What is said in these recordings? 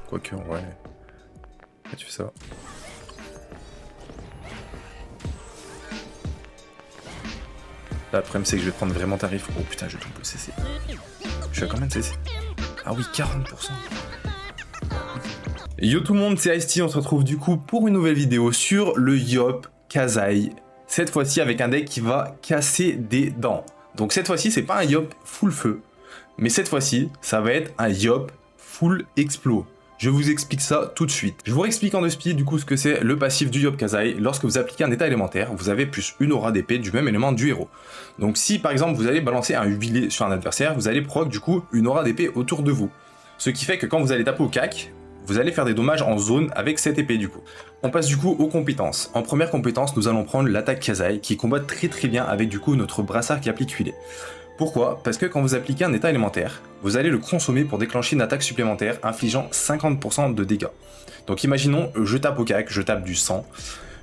Quoique, ouais. Pourquoi tu fais ça? Là, le problème, c'est que je vais prendre vraiment tarif. Oh putain, je tombe le CC. Je suis à combien de CC? Ah oui, 40%. Yo tout le monde, c'est Ice-T, on se retrouve du coup pour une nouvelle vidéo sur le Yop Kazai. Cette fois-ci avec un deck qui va casser des dents. Donc cette fois-ci, c'est pas un Yop full feu, mais cette fois-ci, ça va être un Yop full explo. Je vous explique ça tout de suite. Je vous explique en deux speed du coup ce que c'est le passif du Yop Kazai. Lorsque vous appliquez un état élémentaire, vous avez plus une aura d'épée du même élément du héros. Donc si par exemple vous allez balancer un huilé sur un adversaire, vous allez proc du coup une aura d'épée autour de vous. Ce qui fait que quand vous allez taper au cac, vous allez faire des dommages en zone avec cette épée du coup. On passe du coup aux compétences. En première compétence, nous allons prendre l'attaque Kazai qui combat très bien avec du coup notre brassard qui applique huilé. Pourquoi? Parce que quand vous appliquez un état élémentaire, vous allez le consommer pour déclencher une attaque supplémentaire infligeant 50% de dégâts. Donc imaginons, je tape au cac, je tape du sang,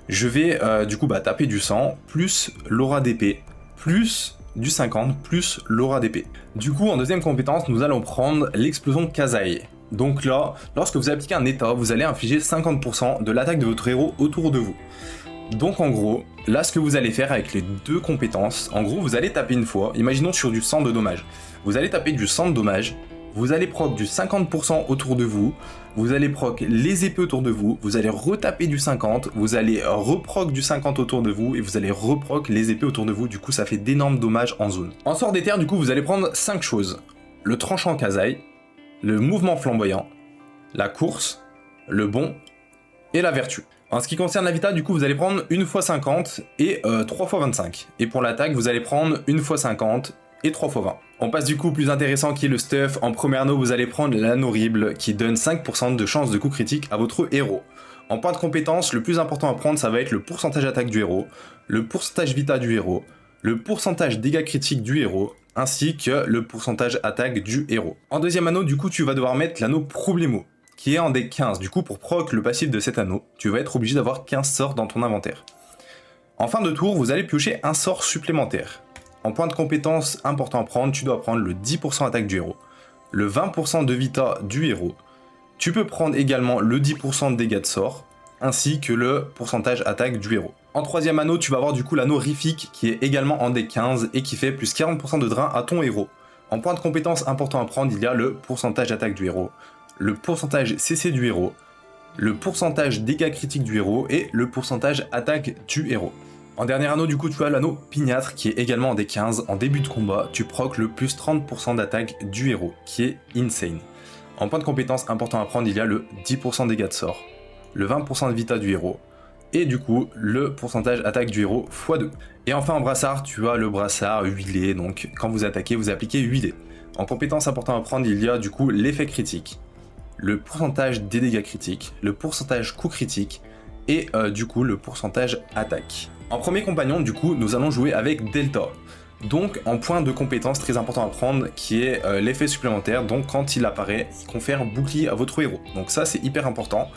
je vais du coup taper du sang, plus l'aura d'épée, plus du 50, plus l'aura d'épée. Du coup, en deuxième compétence, nous allons prendre l'explosion Kazai. Donc là, lorsque vous appliquez un état, vous allez infliger 50% de l'attaque de votre héros autour de vous. Donc en gros, là ce que vous allez faire avec les deux compétences, en gros vous allez taper une fois, imaginons sur du 100 de dommage. Vous allez taper du 100 de dommage, vous allez proc du 50% autour de vous, vous allez proc les épées autour de vous, vous allez retaper du 50, vous allez reproc du 50 autour de vous et vous allez reproc les épées autour de vous, du coup ça fait d'énormes dommages en zone. En sort des terres du coup vous allez prendre 5 choses. Le tranchant Kazai, le mouvement flamboyant, la course, le bond et la vertu. En ce qui concerne la vita, du coup, vous allez prendre 1 x 50 et 3 x 25. Et pour l'attaque, vous allez prendre 1 x 50 et 3 x 20. On passe du coup au plus intéressant qui est le stuff. En premier anneau, vous allez prendre l'anneau horrible qui donne 5% de chance de coup critique à votre héros. En point de compétence, le plus important à prendre, ça va être le pourcentage attaque du héros, le pourcentage vita du héros, le pourcentage dégâts critiques du héros, ainsi que le pourcentage attaque du héros. En deuxième anneau, du coup, tu vas devoir mettre l'anneau Problemo, qui est en deck 15. Du coup, pour proc le passif de cet anneau, tu vas être obligé d'avoir 15 sorts dans ton inventaire. En fin de tour, vous allez piocher un sort supplémentaire. En point de compétence important à prendre, tu dois prendre le 10% attaque du héros, le 20% de vita du héros. Tu peux prendre également le 10% de dégâts de sort, ainsi que le pourcentage attaque du héros. En troisième anneau, tu vas avoir du coup l'anneau Rifique, qui est également en deck 15 et qui fait plus 40% de drain à ton héros. En point de compétence important à prendre, il y a le pourcentage attaque du héros, le pourcentage CC du héros, le pourcentage dégâts critiques du héros et le pourcentage attaque du héros. En dernier anneau, du coup, tu as l'anneau Pignâtre qui est également en D15. En début de combat, tu procs le plus 30% d'attaque du héros, qui est insane. En point de compétence important à prendre, il y a le 10% dégâts de sort, le 20% de vita du héros, et du coup, le pourcentage attaque du héros x2. Et enfin, en brassard, tu as le brassard huilé, donc quand vous attaquez, vous appliquez huilé. En compétence important à prendre, il y a du coup l'effet critique, le pourcentage des dégâts critiques, le pourcentage coup critique et du coup le pourcentage attaque. En premier compagnon, du coup, nous allons jouer avec Delta. Donc en point de compétence très important à prendre qui est l'effet supplémentaire, donc quand il apparaît, il confère bouclier à votre héros. Donc ça c'est hyper important.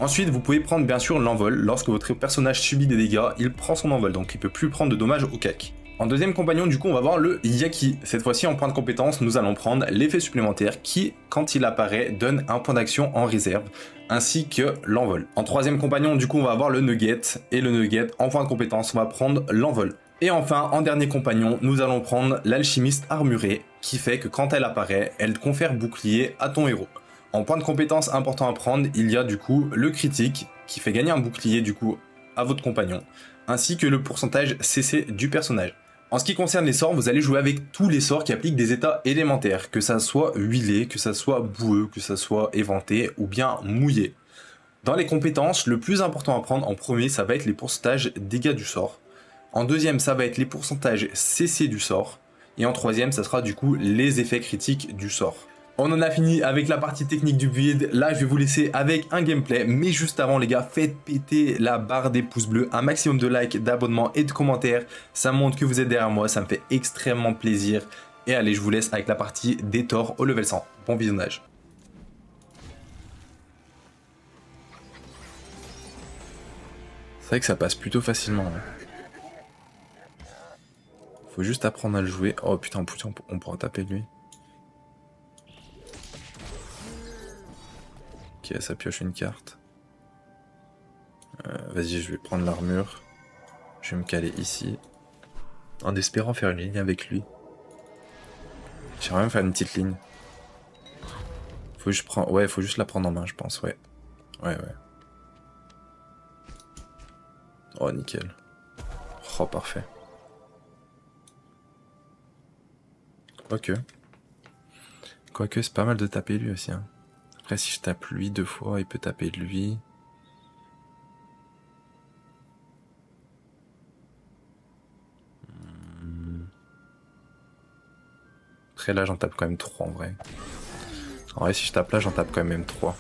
Ensuite vous pouvez prendre bien sûr l'envol, lorsque votre personnage subit des dégâts, il prend son envol, donc il peut plus prendre de dommages au cac. En deuxième compagnon, du coup, on va voir le Yaki. Cette fois-ci, en point de compétence, nous allons prendre l'effet supplémentaire qui, quand il apparaît, donne un point d'action en réserve, ainsi que l'envol. En troisième compagnon, du coup, on va avoir le Nugget. Et le Nugget, en point de compétence, on va prendre l'envol. Et enfin, en dernier compagnon, nous allons prendre l'alchimiste armuré, qui fait que quand elle apparaît, elle confère bouclier à ton héros. En point de compétence important à prendre, il y a du coup le critique, qui fait gagner un bouclier du coup à votre compagnon, ainsi que le pourcentage CC du personnage. En ce qui concerne les sorts, vous allez jouer avec tous les sorts qui appliquent des états élémentaires, que ça soit huilé, que ça soit boueux, que ça soit éventé ou bien mouillé. Dans les compétences, le plus important à prendre en premier, ça va être les pourcentages dégâts du sort. En deuxième, ça va être les pourcentages CC du sort. Et en troisième, ça sera du coup les effets critiques du sort. On en a fini avec la partie technique du build. Là, je vais vous laisser avec un gameplay. Mais juste avant, les gars, faites péter la barre des pouces bleus. Un maximum de likes, d'abonnements et de commentaires. Ça montre que vous êtes derrière moi. Ça me fait extrêmement plaisir. Et allez, je vous laisse avec la partie des Thor au level 100. Bon visionnage. C'est vrai que ça passe plutôt facilement. Faut juste apprendre à le jouer. Oh putain, on pourra taper lui. Ok. Ok, ça pioche une carte. Vas-y, je vais prendre l'armure. Je vais me caler ici. En espérant faire une ligne avec lui. J'aimerais même faire une petite ligne. Ouais, faut juste la prendre en main, je pense, ouais. Ouais. Oh, nickel. Oh, parfait. Quoique, c'est pas mal de taper lui aussi. Hein. Après, si je tape lui 2 fois, il peut taper lui. Après, là, j'en tape quand même 3 en vrai. En vrai, si je tape là, j'en tape quand même 3.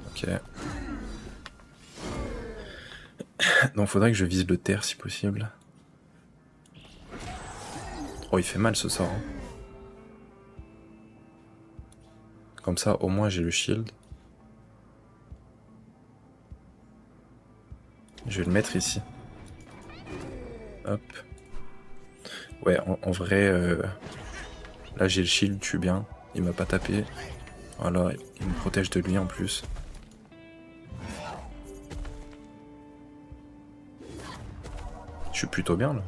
Ok. Donc, faudrait que je vise le terre si possible. Oh, il fait mal ce sort. Hein. Comme ça, au moins, j'ai le shield. Je vais le mettre ici. Hop. Ouais, en vrai, là j'ai le shield, je suis bien. Il m'a pas tapé. Voilà, il me protège de lui en plus. Je suis plutôt bien là.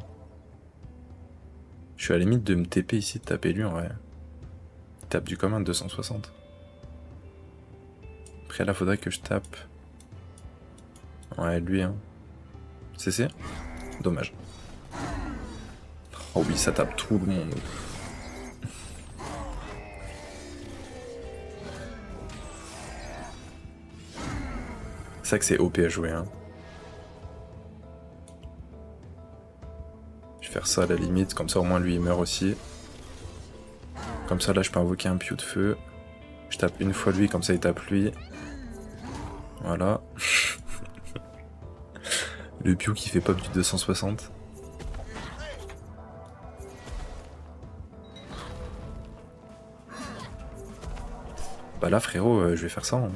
Je suis à la limite de me TP ici, de taper lui en vrai. Il tape du commun de 260. Après là, faudrait que je tape. Ouais, lui, hein. CC. Dommage. Oh oui, ça tape tout le monde. C'est ça que c'est OP à jouer, hein. Je vais faire ça à la limite, comme ça au moins lui il meurt aussi. Comme ça là je peux invoquer un piou de feu. Je tape une fois lui, comme ça il tape lui. Voilà. Le piou qui fait pop du 260. Bah là frérot, je vais faire ça. Hein.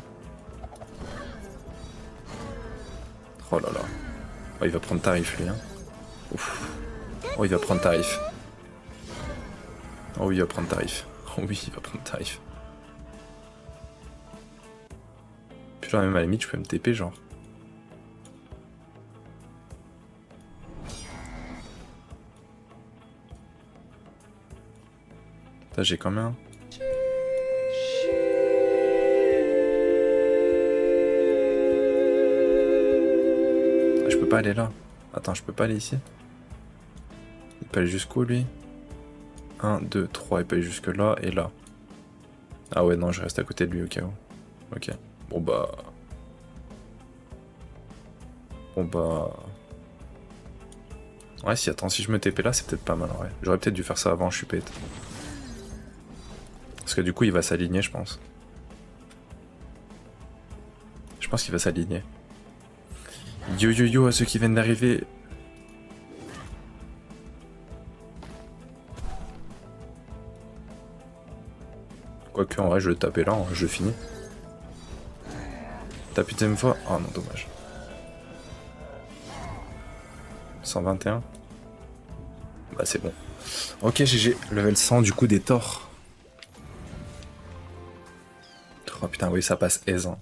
Oh là là. Oh, il va prendre tarif lui. Hein. Ouf. Oh il va prendre tarif. Oh oui il va prendre tarif. Oh oui il va prendre tarif. Puis là même à la limite je peux me TP genre. Là j'ai quand même. Je peux pas aller là. Attends, je peux pas aller ici. Il peut aller jusqu'où lui? 1, 2, 3, il peut aller jusque là et là. Ah ouais, non, je reste à côté de lui au cas où. Ok. Bon bah... Ouais, si, attends, si je me TP là, c'est peut-être pas mal, ouais. J'aurais peut-être dû faire ça avant, je suis bête. Parce que du coup, il va s'aligner, je pense. Je pense qu'il va s'aligner. Yo yo yo à ceux qui viennent d'arriver. Quoique, en vrai, je vais le taper là, hein, je finis. Tape une deuxième fois. Oh non, dommage. 121. Bah c'est bon. Ok GG, level 100 du coup des torts. Oh putain oui ça passe aise hein.